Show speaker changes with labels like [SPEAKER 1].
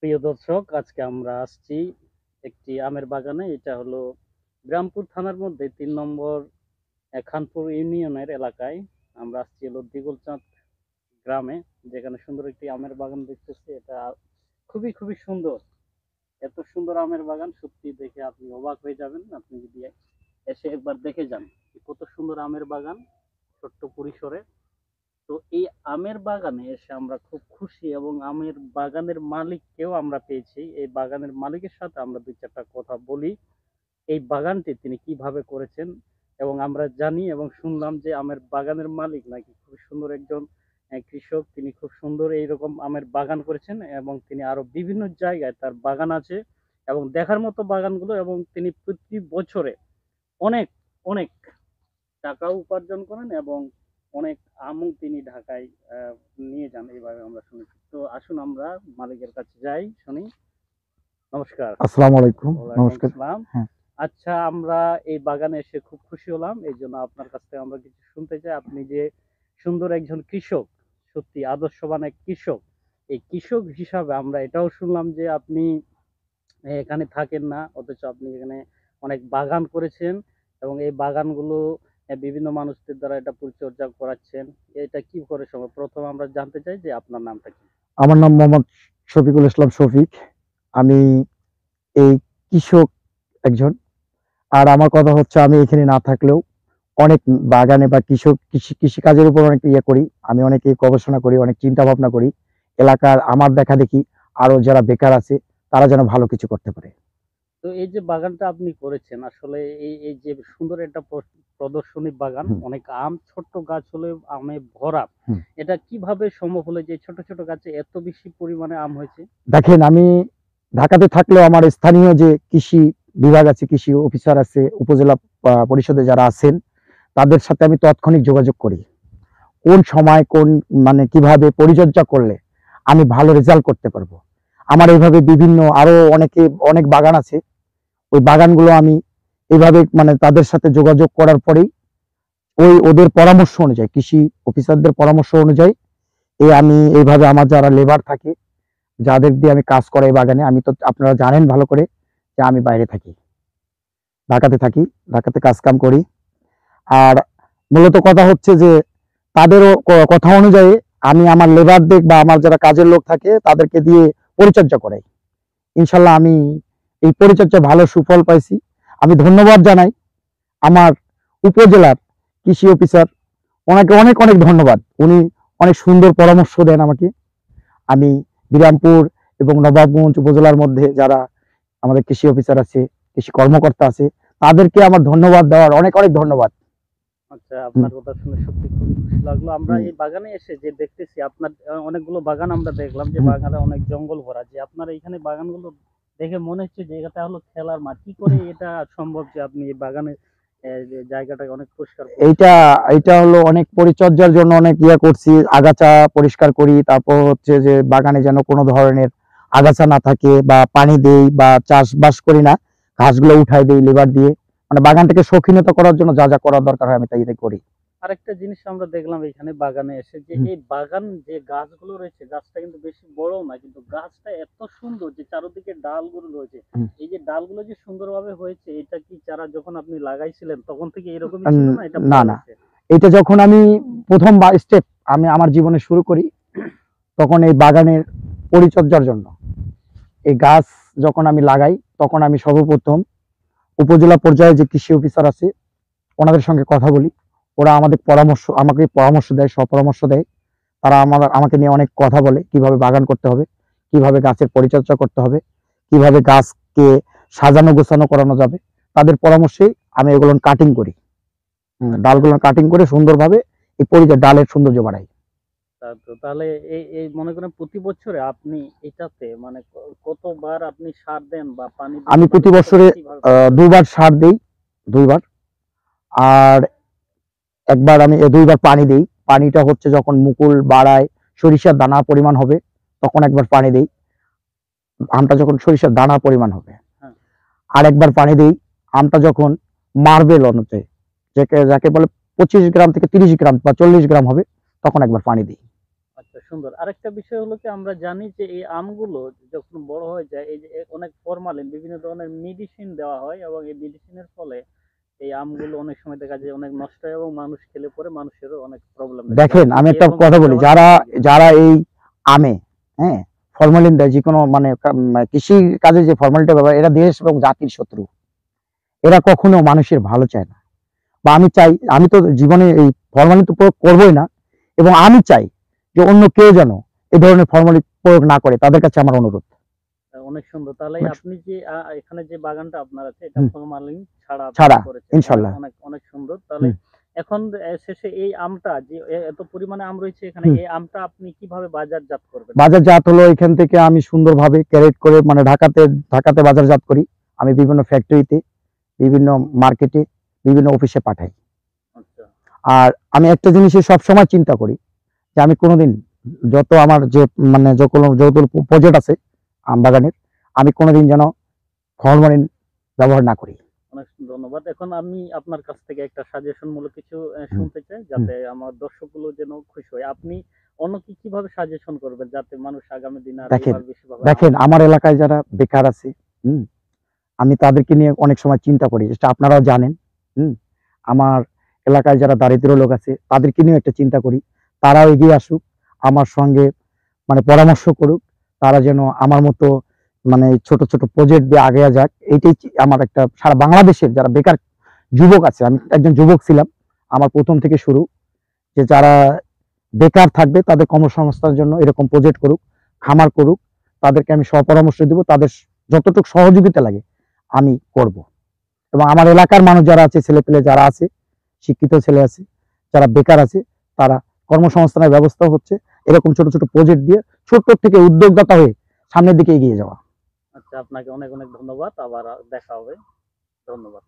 [SPEAKER 1] প্রিয় দর্শক, আজকে আমরা আসছি একটি আমের বাগানে। এটা হলো গ্রামপুর থানার মধ্যে ৩ নম্বর খানপুর ইউনিয়নের এলাকায়। আমরা আসছি হলো দিগুলচাঁদ গ্রামে, যেখানে সুন্দর একটি আমের বাগান দেখতেছি। এটা খুবই খুবই সুন্দর। এত সুন্দর আমের বাগান সত্যি দেখে আপনি অবাক হয়ে যাবেন। আপনি যদি এসে একবার দেখে যান যে কত সুন্দর আমের বাগান, ছোট্ট পরিসরে। তো এই আমের বাগানে এসে আমরা খুব খুশি এবং আমের বাগানের মালিককেও আমরা পেয়েছি। এই বাগানের মালিকের সাথে আমরা ২-৪টা কথা বলি। এই বাগানটি তিনি কিভাবে করেছেন, এবং আমরা জানি এবং শুনলাম যে আমের বাগানের মালিক নাকি খুব সুন্দর একজন কৃষক। তিনি খুব সুন্দর এইরকম আমের বাগান করেছেন এবং তিনি আরো বিভিন্ন জায়গায় তার বাগান আছে এবং দেখার মতো বাগানগুলো, এবং তিনি প্রতি বছরে অনেক অনেক টাকা উপার্জন করেন এবং অনেক আমও তিনি ঢাকায় নিয়ে যান, এইভাবে আমরা শুনেছি। তো আসুন আমরা মালিকের কাছে যাই, শুনি। নমস্কার।
[SPEAKER 2] আসসালামু আলাইকুম।
[SPEAKER 1] ওয়ালাইকুম
[SPEAKER 2] নমস্কার।
[SPEAKER 1] আসসালাম।
[SPEAKER 2] হ্যাঁ,
[SPEAKER 1] আচ্ছা, আমরা এই বাগানে এসে খুব খুশি হলাম। এই জন্য আপনার কাছ থেকে আমরা কিছু শুনতে চাই। আপনি যে সুন্দর একজন কৃষক, সত্যি আদর্শবান এক কৃষক। এই কৃষক হিসাবে আমরা এটাও শুনলাম যে আপনি এখানে থাকেন না, অথচ আপনি এখানে অনেক বাগান করেছেন এবং এই বাগানগুলো বিভিন্ন মানুষদের দ্বারা এটা পরিচর্যা করাচ্ছেন। এটা কি করে সম্ভব? প্রথম আমরা জানতে চাই যে আপনার নামটা কি?
[SPEAKER 2] আমার নাম মোহাম্মদ শফিকুল ইসলাম শফিক। আমি এই কৃষক একজন। আর আমার কথা হচ্ছে আমি এখানে না থাকলেও অনেক বাগানে বা কৃষিকাজের উপর অনেক ইয়ে করি। আমি অনেক গবেষণা করি, অনেক চিন্তা ভাবনা করি। এলাকার আমার দেখা দেখি আরো যারা বেকার আছে তারা যেন ভালো কিছু করতে পারে।
[SPEAKER 1] তো এই যে বাগানটা আপনি করেছেন, আসলে এই যে সুন্দর একটা প্রদর্শনী বাগান,
[SPEAKER 2] হুম,
[SPEAKER 1] অনেক আম, ছোট্ট গাছ হলে আমে ভরা।
[SPEAKER 2] হুম।
[SPEAKER 1] এটা কিভাবে সম্ভব হলো যে ছোট ছোট গাছে এত বেশি পরিমাণে আম হয়েছে?
[SPEAKER 2] দেখেন, আমি ঢাকাতে থাকলেও আমার স্থানীয় যে কৃষি বিভাগ আছে, কৃষি অফিসার আছে, উপজেলা পরিষদে যারা আছেন তাদের সাথে আমি তাৎক্ষণিক যোগাযোগ করি। কোন সময় কোন মানে কিভাবে পরিচর্যা করলে আমি ভালো রেজাল্ট করতে পারবো। আমার এইভাবে বিভিন্ন আরো অনেক বাগান আছে। ওই বাগানগুলো আমি এইভাবে মানে তাদের সাথে যোগাযোগ করার পরেই ওদের পরামর্শ অনুযায়ী, কৃষি অফিসারদের পরামর্শ অনুযায়ী আমি এইভাবে আমার যারা লেবার থাকে, যাদের দিয়ে আমি কাজ করাই বাগানে, আমি তো আপনারা জানেন ভালো করে যে আমি বাইরে থাকি, থাকি, ঢাকাতে কাজ কাম করি। আর মূলত কথা হচ্ছে যে তাদেরও কথা অনুযায়ী আমি আমার লেবারদের বা আমার যারা কাজের লোক থাকে তাদেরকে দিয়ে পরিচর্যা করাই। ইনশাল্লাহ আমি এই পরিচর্যা ভালো সুফল পাইছি। আমি ধন্যবাদ জানাই আমার উপজেলার কৃষি অফিসার, ওনাকে অনেক অনেক ধন্যবাদ। উনি অনেক সুন্দর পরামর্শ দেন আমাকে। আমি বিরামপুর এবং নবাবগঞ্জ উপজেলার মধ্যে যারা আমাদের কৃষি অফিসার আছে, কৃষি কর্মকর্তা আছে, তাদেরকে আমার ধন্যবাদ দেওয়ার অনেক অনেক ধন্যবাদ।
[SPEAKER 1] আচ্ছা,
[SPEAKER 2] হুম,
[SPEAKER 1] আপনার কথা শুনে সত্যি খুবই খুশি লাগলো। আমরা
[SPEAKER 2] হুম,
[SPEAKER 1] এই বাগানে এসে যে দেখতেছি আপনার অনেকগুলো বাগান আমরা দেখলাম, যে
[SPEAKER 2] হুম,
[SPEAKER 1] বাগানে অনেক জঙ্গল ভরা। যে আপনার এইখানে বাগানগুলো দেখে মনে হচ্ছে যে এটা হলো খেলার মাঠ। কি করে এটা সম্ভব যে আপনি এই বাগানে যে জায়গাটাকে অনেক পরিষ্কার
[SPEAKER 2] এইটা
[SPEAKER 1] পরিচ্ছন্ন রাখছেন?
[SPEAKER 2] এইটা হলো অনেক পরিচর্যার জন্য অনেক ইয়ে করছি। আগাছা পরিষ্কার করি, তারপর হচ্ছে যে বাগানে যেন কোনো ধরনের আগাছা না থাকে, বা পানি দেই বা চাষবাস করি না, ঘাসগুলো উঠাই দেই লেবার দিয়ে। মানে বাগানটাকে শৌখিনতা করার জন্য যা যা করার দরকার হয় আমি তাই তাই করি।
[SPEAKER 1] আরেকটা জিনিস আমরা দেখলাম এখানে বাগানে এসে, যে
[SPEAKER 2] হুম,
[SPEAKER 1] এই বাগান যে গাছগুলো রয়েছে, গাছটা কিন্তু বেশি বড় না, কিন্তু গাছটা এত সুন্দর যে চারদিকে ডালগুলো রয়েছে।
[SPEAKER 2] হুম।
[SPEAKER 1] এই যে ডালগুলো যে সুন্দরভাবে হয়েছে, এটা কি চারা যখন আপনি লাগাইছিলেন তখন থেকে এরকমই ছিল,
[SPEAKER 2] উম,
[SPEAKER 1] না এটা
[SPEAKER 2] না
[SPEAKER 1] বড়
[SPEAKER 2] না,
[SPEAKER 1] হয়েছে?
[SPEAKER 2] এটা যখন আমি প্রথম বা স্টেপ আমি আমার জীবনে শুরু করি, তখন এই বাগানের পরিচর্যার জন্য এই গাছ যখন আমি লাগাই, তখন আমি সর্বপ্রথম উপজেলা পর্যায়ে যে কৃষি অফিসার আছে ওনাদের সঙ্গে কথা বলি। ওরা আমাকে পরামর্শ দেয়, সপরামর্শ দেয়। তারা আমাকে নিয়ে অনেক কথা বলে কিভাবে বাগান করতে হবে, কিভাবে গাছের পরিচর্যা করতে হবে, কিভাবে গাছকে সাজানো গোছানো করানো যাবে। তাদের পরামর্শে আমি এগুলো কাটিং করি।
[SPEAKER 1] আচ্ছা,
[SPEAKER 2] ডালগুলো কাটিং করে সুন্দরভাবে এই ডালের সৌন্দর্য বাড়াই।
[SPEAKER 1] তাহলে এই মনে করেন প্রতি বছরে আপনি এটাতে মানে কতবার আপনি সার দেন বা পানি দেন,
[SPEAKER 2] আমি
[SPEAKER 1] মানে
[SPEAKER 2] প্রতি
[SPEAKER 1] কতবার
[SPEAKER 2] বছরে
[SPEAKER 1] কিভাবে পরিচর্যা
[SPEAKER 2] দুইবার
[SPEAKER 1] করেন?
[SPEAKER 2] সার দিই, দুইবার। আর একবার আমি দুইবার পানি দিই। পানিটা হচ্ছে যখন মুকুল বাড়ায়, সরিষার দানা পরিমাণ হবে, তখন একবার পানি দিই। আমটা যখন সরিষার দানা পরিমাণ হবে,
[SPEAKER 1] হ্যাঁ।
[SPEAKER 2] আর একবার পানি দিই। আমটা যখন মার্বেল অনুযায়ী, যাকে যাকে বলে 25 গ্রাম থেকে 30 গ্রাম বা 40 গ্রাম হবে, তখন একবার পানি দিই।
[SPEAKER 1] আচ্ছা, সুন্দর। আরেকটা বিষয় হলো কি, আমরা জানি যে এই আমগুলো যখন বড় হয়ে যায়, এই যে অনেক ফরমালিন বিভিন্ন ধরনের মেডিসিন দেওয়া হয়, এবং এই মেডিসিনের ফলে এই আমগুলো অনেক সময় দেখা যায় অনেক নষ্ট হয়, এবং মানুষ খেলে পরে মানুষেরও অনেক প্রবলেম দেখা যায়।
[SPEAKER 2] দেখেন
[SPEAKER 1] আপনি
[SPEAKER 2] আমি
[SPEAKER 1] কি
[SPEAKER 2] একটা
[SPEAKER 1] এরকম
[SPEAKER 2] কথা
[SPEAKER 1] কিছু
[SPEAKER 2] বলি,
[SPEAKER 1] ব্যবহার
[SPEAKER 2] যারা
[SPEAKER 1] করছেন কিনা?
[SPEAKER 2] যারা এই আমে, হ্যাঁ, ফরমালিন দেয়, যে কোনো মানে কৃষি কাজে যে ফরমালিনটা ব্যবহার, এরা দেশ এবং জাতির শত্রু। এরা কখনো মানুষের ভালো চায় না। বা আমি চাই, আমি তো জীবনে এই ফরমালিন তো প্রয়োগ করবোই না, এবং আমি চাই যে অন্য কেউ যেন এই ধরনের ফরমালিন প্রয়োগ না করে, তাদের কাছে আমার অনুরোধ।
[SPEAKER 1] অনেক সুন্দর। তাহলে
[SPEAKER 2] অনেক
[SPEAKER 1] আপনি যে এখানে যে বাগানটা আপনার আছে, এটা
[SPEAKER 2] হুম,
[SPEAKER 1] ফরমালিন ছাড়া আপনি
[SPEAKER 2] ছাড়া,
[SPEAKER 1] করেছেন। অনেক
[SPEAKER 2] ইনশাল্লাহ।
[SPEAKER 1] অনেক অনেক সুন্দর। তাহলে
[SPEAKER 2] হুম,
[SPEAKER 1] এখন শেষে এই আমটা যে এত পরিমাণে আম রয়েছে এখানে,
[SPEAKER 2] হুম।
[SPEAKER 1] এই আমটা আপনি কিভাবে বাজারজাত করবেন?
[SPEAKER 2] বাজারজাত হলো এখান থেকে আমি সুন্দরভাবে ক্যারেট করে, মানে ঢাকাতে ঢাকাতে বাজারজাত করি। আমি বিভিন্ন ফ্যাক্টরিতে, বিভিন্ন মার্কেটে, বিভিন্ন অফিসে পাঠাই।
[SPEAKER 1] আচ্ছা।
[SPEAKER 2] আর আমি একটা জিনিসে সবসময় চিন্তা করি যে আমি কোনোদিন, যত আমার যে মানে যত প্রজেক্ট আছে আম বাগানের, আমি কোনোদিন যেন ফরমালিন ব্যবহার না করি।
[SPEAKER 1] অনেক ধন্যবাদ। এখন আমি আপনার কাছ থেকে একটা সাজেশন মূলক কিছু
[SPEAKER 2] হুম,
[SPEAKER 1] শুনতে চাই,
[SPEAKER 2] হুম।
[SPEAKER 1] যাতে আমার দর্শকগুলো যেন খুশি হয়। আপনি অন্যকে কিভাবে সাজেশন করবেন যাতে মানুষ আগামী দিনে আর
[SPEAKER 2] দেখেন
[SPEAKER 1] এইভাবে বেশিভাবে আম
[SPEAKER 2] দেখেন আমার এলাকায় যারা বেকার আছে, হুম, আমি তাদেরকে নিয়ে অনেক সময় চিন্তা করি, যেটা আপনারাও জানেন। হুম, আমার এলাকায় যারা দারিদ্র লোক আছে তাদেরকে নিয়ে একটা চিন্তা করি, তারাও এগিয়ে আসুক, আমার সঙ্গে মানে পরামর্শ করুক, তারা যেন আমার মতো মানে ছোট ছোট প্রজেক্ট দিয়ে আগে যাক। এইটাই আমার একটা, সারা বাংলাদেশের যারা বেকার যুবক আছে, আমি একজন যুবক ছিলাম, আমার প্রথম থেকে শুরু, যে যারা বেকার থাকবে তাদের কর্মসংস্থানের জন্য এরকম প্রজেক্ট করুক, খামার করুক, তাদেরকে আমি পরামর্শ দিব, তাদের যতটুকু সহযোগিতা লাগে আমি করব। এবং আমার এলাকার মানুষ যারা আছে, ছেলেপেলে যারা আছে, শিক্ষিত ছেলে আছে, যারা বেকার আছে, তারা কর্মসংস্থানের ব্যবস্থা হচ্ছে, এরকম ছোট ছোট প্রজেক্ট দিয়ে ছোট থেকে উদ্যোগদাতা হয়ে সামনের দিকে এগিয়ে যাওয়া।
[SPEAKER 1] আচ্ছা, আপনাকে অনেক অনেক ধন্যবাদ। আবার দেখা হবে। ধন্যবাদ।